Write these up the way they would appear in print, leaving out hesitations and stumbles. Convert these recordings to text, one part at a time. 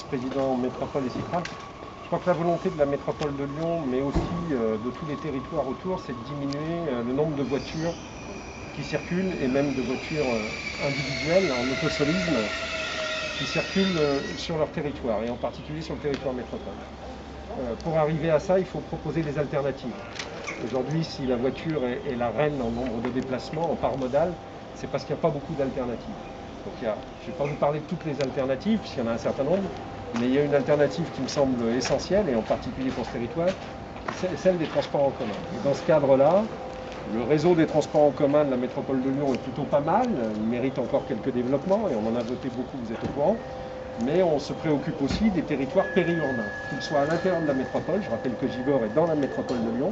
vice-président Métropole et Citral. Je crois que la volonté de la métropole de Lyon, mais aussi de tous les territoires autour, c'est de diminuer le nombre de voitures qui circulent, et même de voitures individuelles en autosolisme qui circulent sur leur territoire, et en particulier sur le territoire métropole. Pour arriver à ça, il faut proposer des alternatives. Aujourd'hui, si la voiture est la reine en nombre de déplacements, en part modale, c'est parce qu'il n'y a pas beaucoup d'alternatives. Donc je ne vais pas vous parler de toutes les alternatives, puisqu'il y en a un certain nombre, mais il y a une alternative qui me semble essentielle, et en particulier pour ce territoire, c'est celle des transports en commun. Et dans ce cadre-là, le réseau des transports en commun de la métropole de Lyon est plutôt pas mal, il mérite encore quelques développements, et on en a voté beaucoup, vous êtes au courant. Mais on se préoccupe aussi des territoires périurbains, qu'ils soient à l'intérieur de la métropole, je rappelle que Givors est dans la métropole de Lyon,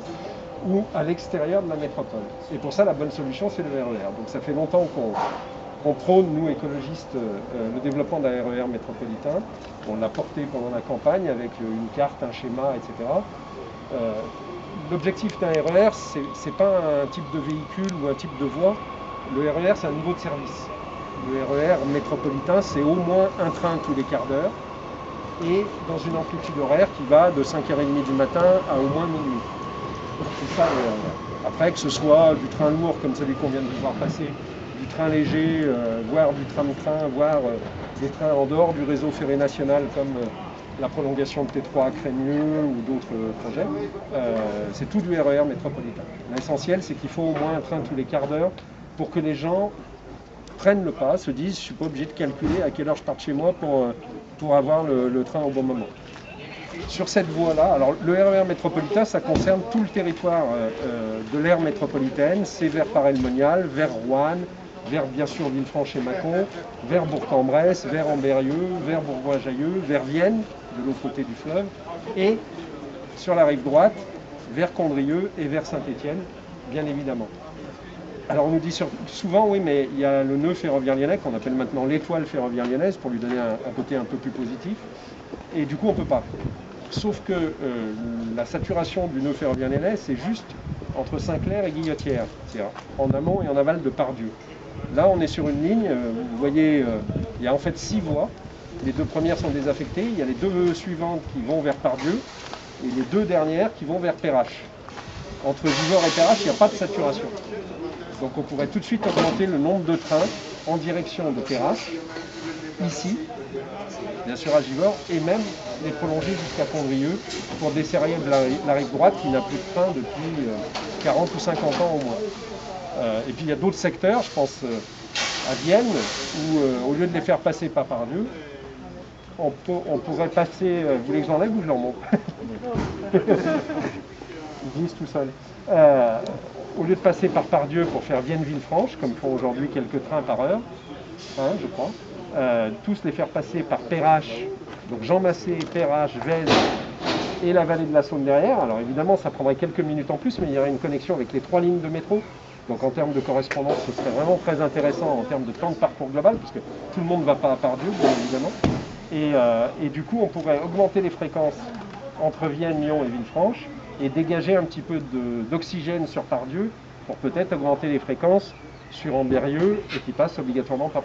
ou à l'extérieur de la métropole. Et pour ça, la bonne solution, c'est le RER. Donc ça fait longtemps qu'on prône, nous écologistes, le développement d'un RER métropolitain. On l'a porté pendant la campagne avec une carte, un schéma, etc. L'objectif d'un RER, c'est pas un type de véhicule ou un type de voie. Le RER, c'est un niveau de service. Le RER métropolitain, c'est au moins un train tous les quarts d'heure et dans une amplitude horaire qui va de 5h30 du matin à au moins minuit. C'est ça le RER. Après, que ce soit du train lourd comme celui qu'on vient de voir passer, du train léger, voire du tram-train, voire des trains en dehors du réseau ferré national comme la prolongation de T3 à Crémieux ou d'autres projets, c'est tout du RER métropolitain. L'essentiel, c'est qu'il faut au moins un train tous les quarts d'heure pour que les gens prennent le pas, se disent je ne suis pas obligé de calculer à quelle heure je pars de chez moi pour avoir le train au bon moment. Sur cette voie-là, alors le RER métropolitain, ça concerne tout le territoire de l'aire métropolitaine, c'est vers Paray-le-Monial, vers Roanne, vers bien sûr Villefranche et Mâcon, vers Bourg-en-Bresse, vers Ambérieu, vers Bourgoin-Jallieu, vers Vienne, de l'autre côté du fleuve, et sur la rive droite, vers Condrieu et vers Saint-Étienne, bien évidemment. Alors on nous dit souvent, oui, mais il y a le nœud ferroviaire lyonnais qu'on appelle maintenant l'étoile ferroviaire lyonnaise pour lui donner un côté un peu plus positif. Et du coup, on ne peut pas. Sauf que la saturation du nœud ferroviaire lyonnais, c'est juste entre Saint-Clair et Guillotière, c'est-à-dire en amont et en aval de Pardieu. Là, on est sur une ligne, vous voyez, il y a en fait 6 voies. Les 2 premières sont désaffectées, il y a les 2 suivantes qui vont vers Pardieu et les 2 dernières qui vont vers Perrache. Entre Givors et Perrache, il n'y a pas de saturation. Donc on pourrait tout de suite augmenter le nombre de trains en direction de Perrache, ici, bien sûr à Givors, et même les prolonger jusqu'à Condrieu pour desserrer la rive droite qui n'a plus de train depuis 40 ou 50 ans au moins. Et puis il y a d'autres secteurs, je pense à Vienne, où au lieu de les faire passer par Pardieu, on pourrait passer, vous voulez que je l'enlève ou je l'en monte? Ils glissent tout seuls. Au lieu de passer par Pardieu pour faire Vienne-Villefranche, comme font aujourd'hui quelques trains par heure, je crois, tous les faire passer par Perrache, donc Jean Massé, Perrache, Vèze et la vallée de la Saône derrière. Alors évidemment, ça prendrait quelques minutes en plus, mais il y aurait une connexion avec les 3 lignes de métro. Donc en termes de correspondance, ce serait vraiment très intéressant en termes de temps de parcours global, puisque tout le monde ne va pas à Pardieu, bien évidemment. Et du coup, on pourrait augmenter les fréquences entre Vienne, Lyon et Villefranche, et dégager un petit peu d'oxygène sur Pardieu pour peut-être augmenter les fréquences sur Ambérieu et qui passe obligatoirement par